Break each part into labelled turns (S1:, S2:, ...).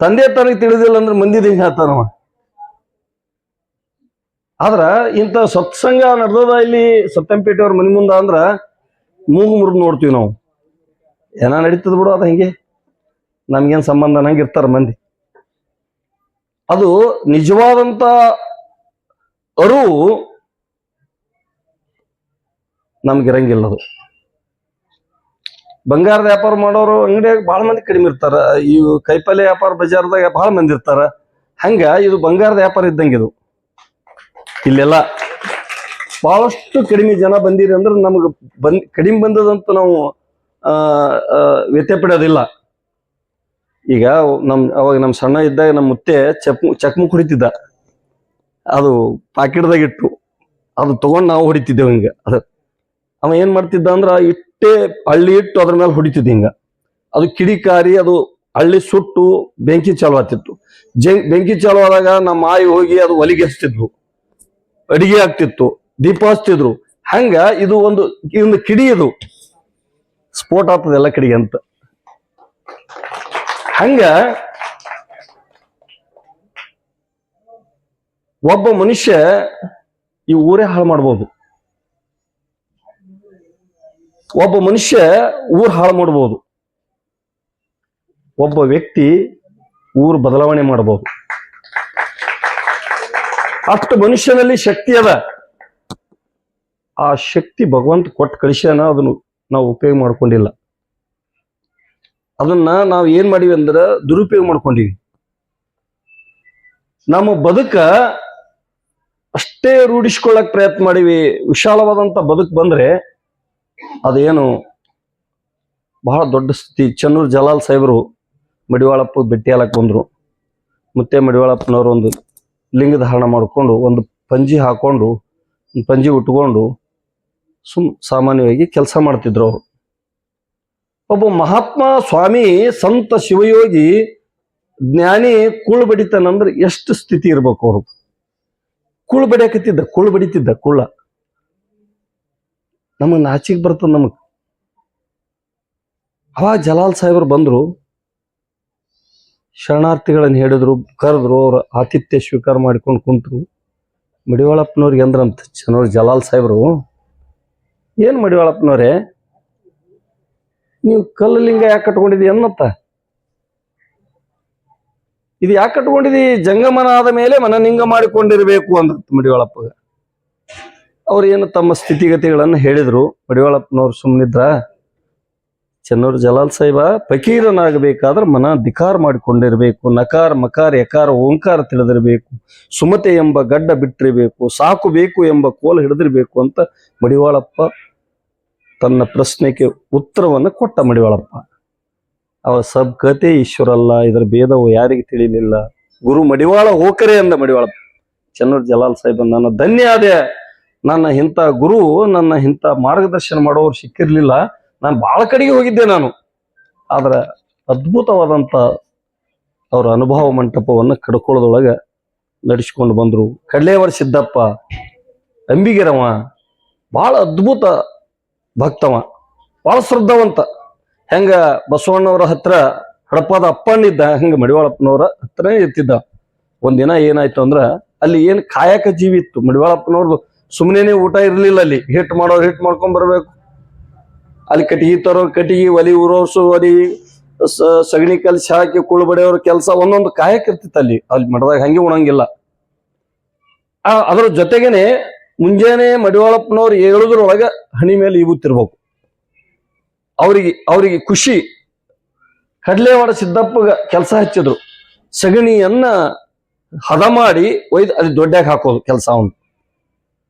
S1: ತಂದೆ ತನಗೆ ತಿಳಿದಿಲ್ಲ ಅಂದ್ರೆ ಮಂದಿದ ಹಿಂಗ ಹೇಳ್ತಾನವ. ಆದ್ರ ಇಂಥ ಸತ್ಸಂಗ ನಡೆದದ ಇಲ್ಲಿ ಸತ್ತಂಪೇಟೆ ಅವ್ರ ಮನಿ ಮುಂದ ಅಂದ್ರ ಮೂಗು ಮುರಿದು ನೋಡ್ತೀವಿ ನಾವು. ಏನ ನಡೀತದ ಬಿಡು, ಅದ ಹಿಂಗೆ, ನಮ್ಗೇನ್ ಸಂಬಂಧ ಅನ್ನಂಗೆ ಇರ್ತಾರ ಮಂದಿ. ಅದು ನಿಜವಾದಂತ ಅರಿವು ನಮ್ಗಿರಂಗಿಲ್ಲ. ಅದು ಬಂಗಾರದ ವ್ಯಾಪಾರ ಮಾಡೋರು ಅಂಗಡಿಯಾಗ ಬಹಳ ಮಂದಿ ಕಡಿಮೆ ಇರ್ತಾರ. ಇವು ಕೈಪಲ್ಯ ವ್ಯಾಪಾರ ಬಜಾರ್ದಾಗ ಬಹಳ ಮಂದಿ ಇರ್ತಾರ. ಹಂಗ ಇದು ಬಂಗಾರದ ವ್ಯಾಪಾರ ಇದ್ದಂಗೆ. ಇದು ಇಲ್ಲೆಲ್ಲ ಬಹಳಷ್ಟು ಕಡಿಮೆ ಜನ ಬಂದಿರಿ ಅಂದ್ರೆ ನಮ್ಗೆ ಕಡಿಮೆ ಬಂದದಂತ ನಾವು ವ್ಯತ್ಯೆ ಪಡೋದಿಲ್ಲ. ಈಗ ಅವಾಗ ನಮ್ಮ ಸಣ್ಣ ಇದ್ದಾಗ ನಮ್ಮ ಮುತ್ತೆ ಚಕ್ಮುಕ್ ಹೊಡಿತಿದ್ದ. ಅದು ಪಾಕಿಟ್ದಾಗ ಇಟ್ಟು ಅದು ತಗೊಂಡು ನಾವು ಹೊಡಿತಿದ್ದೇವೆ ಹಿಂಗ. ಅದು ಅವ ಏನ್ ಮಾಡ್ತಿದ್ದ ಅಂದ್ರ ಇಟ್ಟೆ ಹಳ್ಳಿ ಇಟ್ಟು ಅದ್ರ ಮೇಲೆ ಹೊಡಿತಿದ್ದ ಹಿಂಗ. ಅದು ಕಿಡಿಕಾರಿ ಅದು ಹಳ್ಳಿ ಸುಟ್ಟು ಬೆಂಕಿ ಚಾಲು ಆಗ್ತಿತ್ತು. ಬೆಂಕಿ ಚಾಲು ಆದಾಗ ನಮ್ಮ ಮಾಯಿ ಹೋಗಿ ಅದು ಒಲಿಗೆ ಹಚ್ತಿದ್ವು, ಅಡಿಗೆ ಆಗ್ತಿತ್ತು, ದೀಪ ಹಚ್ತಿದ್ರು. ಹಂಗ ಇದು ಒಂದು ಕಿಡಿ, ಇದು ಸ್ಫೋಟ ಆಗ್ತದೆ ಎಲ್ಲ ಕಡೆಗೆ ಅಂತ. ಹಂಗ ಒಬ್ಬ ಮನುಷ್ಯ ಈ ಊರೇ ಹಾಳು ಮಾಡ್ಬೋದು. ಒಬ್ಬ ಮನುಷ್ಯ ಊರ್ ಹಾಳು ಮಾಡ್ಬೋದು. ಒಬ್ಬ ವ್ಯಕ್ತಿ ಊರು ಬದಲಾವಣೆ ಮಾಡಬಹುದು. ಅಷ್ಟು ಮನುಷ್ಯನಲ್ಲಿ ಶಕ್ತಿ ಅದ. ಆ ಶಕ್ತಿ ಭಗವಂತ ಕೊಟ್ಟು ಕಳಿಸ್ಯಾನ, ಅದನ್ನು ನಾವು ಉಪಯೋಗ ಮಾಡ್ಕೊಂಡಿಲ್ಲ. ಅದನ್ನ ನಾವು ಏನ್ ಮಾಡಿವಿ ಅಂದ್ರೆ ದುರುಪಯೋಗ ಮಾಡ್ಕೊಂಡಿವಿ. ನಮ್ಮ ಬದುಕ ಅಷ್ಟೇ ರೂಢಿಸ್ಕೊಳ್ಳಕ್ ಪ್ರಯತ್ನ ಮಾಡಿವಿ. ವಿಶಾಲವಾದಂತ ಬದುಕು ಬಂದ್ರೆ ಅದೇನು ಬಹಳ ದೊಡ್ಡ ಸ್ಥಿತಿ. ಚನ್ನೂರು ಜಲಾಲ್ ಸಾಹೇಬರು ಮಡಿವಾಳಪ್ಪ ಭೇಟಿ ಆಗಕ್ ಬಂದ್ರು. ಮುತ್ತೆ ಮಡಿವಾಳಪ್ಪನವರು ಒಂದು ಲಿಂಗ ಧಾರಣ ಮಾಡಿಕೊಂಡು, ಒಂದು ಪಂಜಿ ಹಾಕೊಂಡು, ಪಂಜಿ ಉಟ್ಕೊಂಡು ಸಾಮಾನ್ಯವಾಗಿ ಕೆಲಸ ಮಾಡ್ತಿದ್ರು ಅವರು. ಒಬ್ಬ ಮಹಾತ್ಮ ಸ್ವಾಮಿ ಸಂತ ಶಿವಯೋಗಿ ಜ್ಞಾನಿ ಕುಳ್ಳು ಬಡಿತಾನಂದ್ರೆ ಎಷ್ಟು ಸ್ಥಿತಿ ಇರ್ಬೇಕು ಅವರು. ಕುಳ್ಳು ಬಡಿಯಕತ್ತಿದ್ದ, ಕುಳ್ಳು ಬಡಿತಿದ್ದ ಕುಳ್ಳ. ನಮಗ್ ನಾಚಿಗೆ ಬರ್ತದ ನಮಗ್. ಅವಾಗ ಜಲಾಲ್ ಸಾಹೇಬರು ಬಂದ್ರು, ಶರಣಾರ್ಥಿಗಳನ್ನ ಹೇಳಿದ್ರು, ಕರೆದ್ರು. ಅವ್ರ ಆತಿಥ್ಯ ಸ್ವೀಕಾರ ಮಾಡ್ಕೊಂಡು ಕುಂತ್ರು. ಮಡಿವಾಳಪ್ಪನವ್ರಿಗೆ ಅಂದ್ರಂತ ಚನ್ನೂರು ಜಲಾಲ್ ಸಾಹೇಬರು, ಏನ್ ಮಡಿವಾಳಪ್ಪನವ್ರೆ ನೀವು ಕಲ್ಲು ಲಿಂಗ ಯಾಕೆ ಕಟ್ಕೊಂಡಿದಿ ಅನ್ನತ್ತ? ಇದು ಯಾಕೆ ಕಟ್ಕೊಂಡಿದಿ? ಜಂಗಮನ ಆದ ಮೇಲೆ ಮನನಿಂಗ ಮಾಡಿಕೊಂಡಿರ್ಬೇಕು ಅಂದ ಮಡಿವಾಳಪ್ಪ. ಅವ್ರು ಏನು ತಮ್ಮ ಸ್ಥಿತಿಗತಿಗಳನ್ನ ಹೇಳಿದ್ರು. ಮಡಿವಾಳಪ್ಪನವ್ರು ಸುಮ್ಮನಿದ್ರ. ಚನ್ನೂರು ಜಲಾಲ್ ಸಾಹೇಬ ಫಕೀರನಾಗಬೇಕಾದ್ರೆ ಮನ ಧಿಕಾರ ಮಾಡಿಕೊಂಡಿರ್ಬೇಕು, ನಕಾರ ಮಕಾರ ಯಕಾರ ಓಂಕಾರ ತಿಳಿದಿರ್ಬೇಕು, ಸುಮತೆ ಎಂಬ ಗಡ್ಡ ಬಿಟ್ಟಿರ್ಬೇಕು, ಸಾಕು ಬೇಕು ಎಂಬ ಕೋಲು ಹಿಡಿದಿರ್ಬೇಕು ಅಂತ ಮಡಿವಾಳಪ್ಪ ತನ್ನ ಪ್ರಶ್ನೆಗೆ ಉತ್ತರವನ್ನು ಕೊಟ್ಟ. ಮಡಿವಾಳಪ್ಪ ಅವ ಸಬ್ ಕತೆ ಈಶ್ವರಲ್ಲ, ಇದರ ಭೇದವು ಯಾರಿಗೆ ತಿಳಿಲಿಲ್ಲ, ಗುರು ಮಡಿವಾಳ ಹೋಕರೆ ಅಂದ ಮಡಿವಾಳಪ್ಪ. ಚನ್ನೂರು ಜಲಾಲ್ ಸಾಹೇಬ, ನನ್ನ ಧನ್ಯ ಆದೆ, ನನ್ನ ಇಂಥ ಗುರು, ನನ್ನ ಇಂಥ ಮಾರ್ಗದರ್ಶನ ಮಾಡೋರು ಸಿಕ್ಕಿರ್ಲಿಲ್ಲ. ನಾನು ಬಹಳ ಕಡೆಗೆ ಹೋಗಿದ್ದೆ ನಾನು. ಆದ್ರೆ ಅದ್ಭುತವಾದಂತ ಅವರ ಅನುಭವ ಮಂಟಪವನ್ನು ಕಡ್ಕೊಳ್ಳೋದೊಳಗೆ ನಡೆಸ್ಕೊಂಡು ಬಂದ್ರು. ಕಡ್ಲೇವರ ಸಿದ್ದಪ್ಪ ಅಂಬಿಗೆರವ ಬಹಳ ಅದ್ಭುತ ಭಕ್ತವ, ಬಹಳ ಶ್ರದ್ಧಾವಂತ. ಹೆಂಗ ಬಸವಣ್ಣವರ ಹತ್ರ ಹಡಪಾದ ಅಪ್ಪಣ್ಣಿದ್ದ, ಹಂಗ ಮಡಿವಾಳಪ್ಪನವರ ಹತ್ರನೇ ಇರ್ತಿದ್ದ. ಒಂದಿನ ಏನಾಯ್ತು ಅಂದ್ರ ಅಲ್ಲಿ ಏನ್ ಕಾಯಕ ಜೀವಿ ಇತ್ತು. ಮಡಿವಾಳಪ್ಪನವ್ರದ್ದು ಸುಮ್ಮನೆ ಊಟ ಇರ್ಲಿಲ್ಲ. ಅಲ್ಲಿ ಹಿಟ್ ಮಾಡೋರು ಹಿಟ್ ಮಾಡ್ಕೊಂಡ್ ಬರ್ಬೇಕು, ಅಲ್ಲಿ ಕಟ್ಟಿಗೆ ತರೋರು ಕಟ್ಟಿಗೆ, ಒಲಿ ಊರೋರ್ಸು ಒಲಿ, ಸಗಣಿ ಕಲ್ಸಿ ಹಾಕಿ ಕುಳ್ಳು ಬಡಿಯೋರ ಕೆಲಸ ಒಂದೊಂದು ಕಾಯಕ ಇರ್ತಿತ್ತು ಅಲ್ಲಿ. ಅಲ್ಲಿ ಮಠದಾಗ ಹಂಗೆ ಉಣಂಗಿಲ್ಲ. ಅದ್ರ ಜೊತೆಗೇನೆ ಮುಂಜಾನೆ ಮಡಿವಾಳಪ್ಪನವ್ರು ಹೇಳುದ್ರೊಳಗ ಹಣಿ ಮೇಲೆ ಇವತ್ತಿರ್ಬೇಕು. ಅವ್ರಿಗೆ ಖುಷಿ. ಕಡ್ಲೇವಾಡ ಸಿದ್ದಪ್ಪಗ ಕೆಲಸ ಹಚ್ಚಿದ್ರು. ಸಗಣಿಯನ್ನ ಹದ ಮಾಡಿ ಒಯ್ದು ಅಲ್ಲಿ ದೊಡ್ಡಾಗ ಹಾಕೋದು ಕೆಲಸ. ಅವನು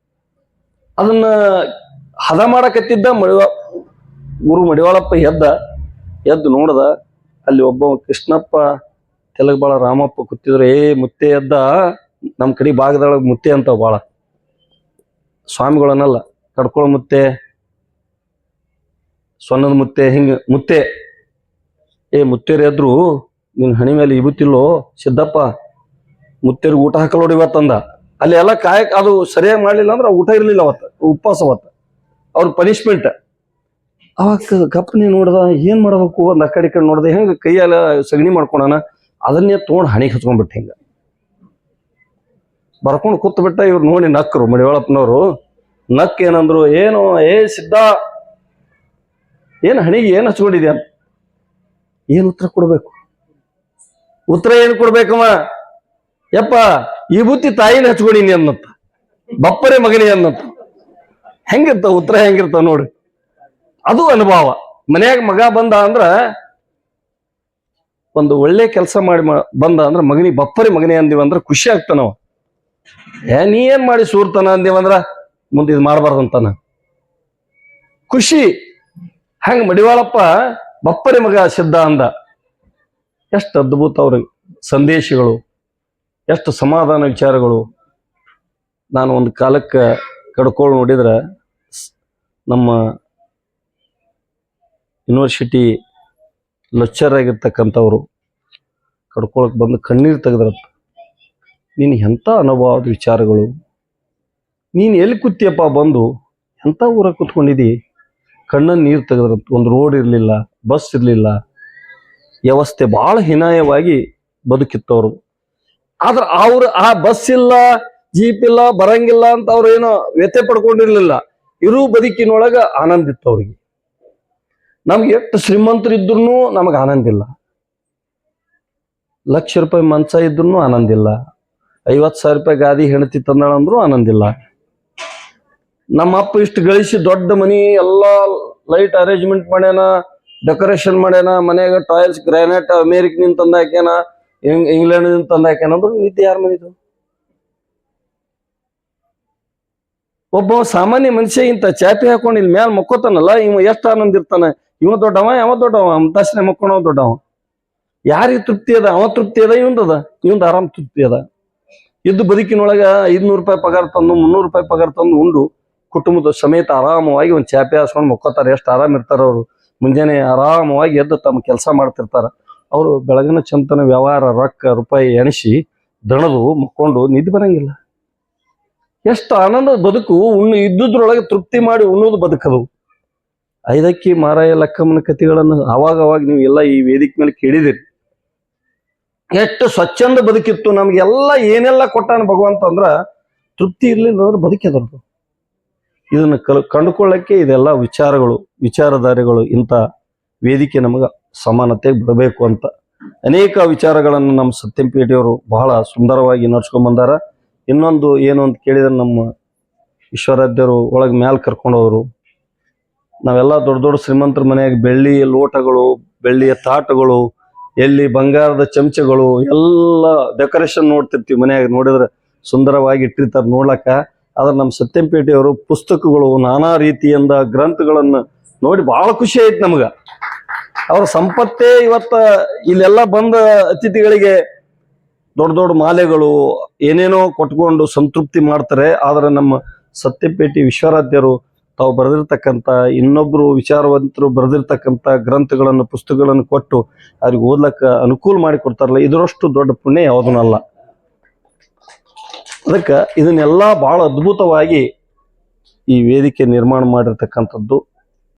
S1: ಅದನ್ನ ಹದ ಮಾಡಕತ್ತಿದ್ದ. ಗುರು ಮಡಿವಾಳಪ್ಪ ಎದ್ದು ನೋಡ್ದ. ಅಲ್ಲಿ ಒಬ್ಬ ಕೃಷ್ಣಪ್ಪ ತೆಲಗಬಾಳ ರಾಮಪ್ಪ ಕೂತಿದ್ರು. ಮುತ್ತೆ ಎದ್ದ, ನಮ್ ಕಡೆ ಭಾಗದೊಳಗೆ ಮುತ್ತೆ ಅಂತ ಬಾಳ ಸ್ವಾಮಿಗಳನ್ನಲ್ಲ, ಕಡ್ಕೊಳ ಮುತ್ತೆ, ಸೊನ್ನದ ಮುತ್ತೆ, ಹಿಂಗ ಮುತ್ತೆ. ಮುತ್ತೇರಿ ಎದ್ರು, ನಿನ್ ಹಣಿ ಮೇಲೆ ಇಬುತ್ತಿಲ್ಲೋ ಸಿದ್ದಪ್ಪ, ಮುತ್ತೇರಿ ಊಟ ಹಾಕಲೋಡಿ ಇವತ್ತಂದ. ಅಲ್ಲಿ ಎಲ್ಲ ಕಾಯಕ ಅದು ಸರಿಯಾಗಿ ಮಾಡ್ಲಿಲ್ಲ ಅಂದ್ರೆ ಊಟ ಇರ್ಲಿಲ್ಲ ಅವತ್ತು, ಉಪವಾಸ ಅವತ್ತು, ಅವ್ರ ಪನಿಷ್ಮೆಂಟ್. ಅವಾಗ ಗಪ್ಪನಿ ನೋಡ್ದ, ಏನ್ ಮಾಡ್ಬೇಕು? ಒಂದ್ ಆ ಕಡೆ ನೋಡ್ದೆ, ಹೆಂಗ ಕೈಯೆಲ್ಲ ಸಗಣಿ ಮಾಡ್ಕೊಳಣ. ಅದನ್ನೇ ತೊಗೊಂಡು ಹಣಿಗೆ ಹಚ್ಕೊಂಡ್ಬಿಟ್ಟು ಹಿಂಗ ಬರ್ಕೊಂಡು ಕೂತ್ ಬಿಟ್ಟ. ಇವ್ರು ನೋಡಿ ನಕ್ಕರು ಮಡಿವಾಳಪ್ಪನವರು. ನಕ್ ಏನಂದ್ರು, ಏನು ಸಿದ್ಧ ಏನು ಹಣಿಗೆ ಏನು ಹಚ್ಕೊಂಡಿದ್ಯಾ ಅಂತ. ಏನು ಉತ್ತರ ಕೊಡ್ಬೇಕು? ಉತ್ತರ ಏನು ಕೊಡ್ಬೇಕಮ್ಮ? ಯಪ್ಪ ಈ ಬುತ್ತಿ ತಾಯಿನ ಹಚ್ಕೊಂಡಿನಿ ಅನ್ನತ್ತ, ಬಪ್ಪರೆ ಮಗನಿ ಅನ್ನತ್ತ. ಹೆಂಗಿರ್ತಾವ ಉತ್ತರ? ಹೆಂಗಿರ್ತಾವ ನೋಡ್ರಿ. ಅದು ಅನುಭವ. ಮನ್ಯಾಗ ಮಗ ಬಂದ ಅಂದ್ರ, ಒಂದು ಒಳ್ಳೆ ಕೆಲಸ ಮಾಡಿ ಬಂದ ಅಂದ್ರ ಮಗನಿಗೆ ಬಪ್ಪರೆ ಮಗನಿ ಅಂದಿವಂದ್ರ ಖುಷಿ ಆಗ್ತಾನವ. ನೀ ಏನ್ ಮಾಡಿ ಸೂರ್ತಾನ ಅಂದಿವಂದ್ರ ಮುಂದೆ ಇದು ಮಾಡಬಾರ್ದಂತಾನ ಖುಷಿ. ಹಂಗ ಮಡಿವಾಳಪ್ಪ ಬಪ್ಪರೆ ಮಗ ಸಿದ್ಧ ಅಂದ. ಎಷ್ಟು ಅದ್ಭುತ ಅವ್ರ ಸಂದೇಶಗಳು, ಎಷ್ಟು ಸಮಾಧಾನ ವಿಚಾರಗಳು. ನಾನು ಒಂದು ಕಾಲಕ್ಕೆ ಕಡ್ಕೊಳ್ಳಿ ನೋಡಿದ್ರೆ ನಮ್ಮ ಯೂನಿವರ್ಸಿಟಿ ಲೆಕ್ಚರ್ ಆಗಿರ್ತಕ್ಕಂಥವ್ರು ಕಡ್ಕೊಳಕ್ ಬಂದು ಕಣ್ಣೀರು ತೆಗೆದ್ರತ್ತ. ನೀನು ಎಂಥ ಅನುಭವದ ವಿಚಾರಗಳು, ನೀನು ಎಲ್ಲಿ ಕೂತಿಯಪ್ಪ ಬಂದು, ಎಂಥ ಊರಾಗ ಕೂತ್ಕೊಂಡಿದ್ದಿ, ಕಣ್ಣನ್ನು ನೀರು ತೆಗೆದ್ರಂತ. ಒಂದು ರೋಡ್ ಇರಲಿಲ್ಲ, ಬಸ್ ಇರಲಿಲ್ಲ, ವ್ಯವಸ್ಥೆ ಭಾಳ ಹೀನಾಯವಾಗಿ ಬದುಕಿತ್ತವರು. ಆದ್ರೆ ಅವ್ರು ಆ ಬಸ್ ಇಲ್ಲ, ಜೀಪ್ ಇಲ್ಲ, ಬರಂಗಿಲ್ಲ ಅಂತ ಅವ್ರು ಏನೋ ವ್ಯಥೆ ಪಡ್ಕೊಂಡಿರ್ಲಿಲ್ಲ. ಇರು ಬದುಕಿನೊಳಗ ಆನಂದ ಇತ್ತು ಅವ್ರಿಗೆ. ನಮ್ಗೆ ಎಷ್ಟು ಶ್ರೀಮಂತರಿದ್ರು ನಮಗೆ ಆನಂದ ಇಲ್ಲ, ₹1,00,000 ಮಂಚ ಇದ್ರು ಆನಂದ ಇಲ್ಲ, 50,000 ಗಾದಿ ಹೆಣತಿ ತಂದಾಳಂದ್ರು ಆನಂದ ಇಲ್ಲ. ನಮ್ಮ ಅಪ್ಪ ಇಷ್ಟು ಗಳಿಸಿ ದೊಡ್ಡ ಮನಿ ಎಲ್ಲ ಲೈಟ್ ಅರೇಂಜ್ಮೆಂಟ್ ಮಾಡ್ಯಾನ, ಡೆಕೋರೇಷನ್ ಮಾಡ್ಯಾನ, ಮನೆಯಾಗ ಟಾಯ್ಲ್ಸ್ ಗ್ರಾನೈಟ್ ಅಮೇರಿಕನಿಂದ ತಂದ ಹಾಕ್ಯಾನ, ಇಂಗ್ಲೆಂಡ್ ತಂದ ಹಾಕ್ಯಾನ ಅಂದ್ರು ನಿದ್ದೆ ಯಾರ ಮನಿದು? ಒಬ್ಬ ಸಾಮಾನ್ಯ ಮನುಷ್ಯ ಇಂತ ಚಾಪಿ ಹಾಕೊಂಡು ಇಲ್ಲಿ ಮ್ಯಾಲ ಮಕ್ಕೋತಾನಲ್ಲ, ಇವ ಎಷ್ಟು ಆನಂದ ಇರ್ತಾನ. ಇವ ದೊಡ್ಡವ, ಯಾವ ದೊಡ್ಡವ, ಅಂತಾಸನೆ ಮಕ್ಕೊಂಡವ ದೊಡ್ಡವ. ಯಾರಿಗೆ ತೃಪ್ತಿ ಅದ? ಅವ ತೃಪ್ತಿ ಅದ, ಇವಂದದ, ಇವಂದ ಆರಾಮ್ ತೃಪ್ತಿ ಅದ. ಇದ್ದು ಬದುಕಿನೊಳಗ ₹500 ಪಗಾರ ತಂದು, ₹300 ಪಗಾರ ತಂದು ಉಂಡು ಕುಟುಂಬದ ಸಮೇತ ಆರಾಮವಾಗಿ ಒಂದು ಚಾಪೆ ಹಾಸ್ಕೊಂಡು ಮಕ್ಕೋತಾರೆ. ಎಷ್ಟು ಆರಾಮ್ ಇರ್ತಾರ ಅವರು. ಮುಂಜಾನೆ ಆರಾಮವಾಗಿ ಎದ್ದು ತಮ್ಮ ಕೆಲಸ ಮಾಡ್ತಿರ್ತಾರ. ಅವರು ಬೆಳಗಿನ ಚಂತನ ವ್ಯವಹಾರ ರೊಕ್ಕ ರೂಪಾಯಿ ಎಣಿಸಿ ದಣದು ಮಕ್ಕೊಂಡು ನಿದ್ದೆ ಬರಂಗಿಲ್ಲ. ಎಷ್ಟು ಆನಂದದ ಬದುಕು. ಇದ್ದುದ್ರೊಳಗೆ ತೃಪ್ತಿ ಮಾಡಿ ಉಣ್ಣೋದು ಬದುಕದು. ಐದಕ್ಕಿ ಮಾರಾಯ ಲಕ್ಕಮ್ಮನ ಕಥೆಗಳನ್ನು ಅವಾಗ ನೀವು ಎಲ್ಲ ಈ ವೇದಿಕೆ ಮೇಲೆ ಕೇಳಿದಿರಿ. ಎಷ್ಟು ಸ್ವಚ್ಛಂದ ಬದುಕಿತ್ತು. ನಮ್ಗೆಲ್ಲ ಏನೆಲ್ಲ ಕೊಟ್ಟಾನ ಭಗವಂತ ಅಂದ್ರ ತೃಪ್ತಿ ಇರ್ಲಿಲ್ಲ ಅಂದ್ರೆ ಬದುಕಿದವ್ರದ್ದು. ಇದನ್ನ ಕಂಡುಕೊಳ್ಳಕ್ಕೆ ಇದೆಲ್ಲ ವಿಚಾರಗಳು, ವಿಚಾರಧಾರೆಗಳು, ಇಂಥ ವೇದಿಕೆ ನಮಗ ಸಮಾನತೆ ಬರಬೇಕು ಅಂತ ಅನೇಕ ವಿಚಾರಗಳನ್ನು ನಮ್ಮ ಸತ್ಯಂಪೇಟೆಯವರು ಬಹಳ ಸುಂದರವಾಗಿ ನಡ್ಸ್ಕೊಂಡ್ ಬಂದಾರ. ಇನ್ನೊಂದು ಏನು ಅಂತ ಕೇಳಿದ್ರೆ, ನಮ್ಮ ಈಶ್ವರಾಧ್ಯರು ಒಳಗೆ ಮ್ಯಾಲ ಕರ್ಕೊಂಡೋದ್ರು. ನಾವೆಲ್ಲ ದೊಡ್ಡ ದೊಡ್ಡ ಶ್ರೀಮಂತರ ಮನೆಯಾಗ ಬೆಳ್ಳಿಯ ಲೋಟಗಳು, ಬೆಳ್ಳಿಯ ತಾಟಗಳು, ಎಲ್ಲಿ ಬಂಗಾರದ ಚಮಚಗಳು ಎಲ್ಲ ಡೆಕೋರೇಷನ್ ನೋಡ್ತಿರ್ತೀವಿ. ಮನೆಯಾಗ ನೋಡಿದ್ರೆ ಸುಂದರವಾಗಿ ಇಟ್ಟಿರ್ತಾರೆ ನೋಡ್ಲಕ್ಕ. ಆದ್ರೆ ನಮ್ಮ ಸತ್ಯಂಪೇಟೆಯವರು ಪುಸ್ತಕಗಳು, ನಾನಾ ರೀತಿಯಿಂದ ಗ್ರಂಥಗಳನ್ನು ನೋಡಿ ಬಹಳ ಖುಷಿ ಆಯ್ತು ನಮ್ಗ. ಅವ್ರ ಸಂಪತ್ತೇ ಇವತ್ತ ಇಲ್ಲೆಲ್ಲ ಬಂದ ಅತಿಥಿಗಳಿಗೆ ದೊಡ್ಡ ದೊಡ್ಡ ಮಾಲೆಗಳು ಏನೇನೋ ಕೊಟ್ಕೊಂಡು ಸಂತೃಪ್ತಿ ಮಾಡ್ತಾರೆ. ಆದ್ರೆ ನಮ್ಮ ಸತ್ಯಪೇಟೆ ವಿಶ್ವರಾಧ್ಯರು ತಾವು ಬರೆದಿರ್ತಕ್ಕಂಥ, ಇನ್ನೊಬ್ರು ವಿಚಾರವಂತರು ಬರೆದಿರ್ತಕ್ಕಂಥ ಗ್ರಂಥಗಳನ್ನು, ಪುಸ್ತಕಗಳನ್ನು ಕೊಟ್ಟು ಅವ್ರಿಗೆ ಓದ್ಲಕ್ಕ ಅನುಕೂಲ ಮಾಡಿ ಕೊಡ್ತಾರಲ್ಲ, ಇದರಷ್ಟು ದೊಡ್ಡ ಪುಣ್ಯ ಯಾವುದನ್ನಲ್ಲ. ಅದಕ್ಕೆ ಇದನ್ನೆಲ್ಲ ಬಹಳ ಅದ್ಭುತವಾಗಿ ಈ ವೇದಿಕೆ ನಿರ್ಮಾಣ ಮಾಡಿರ್ತಕ್ಕಂಥದ್ದು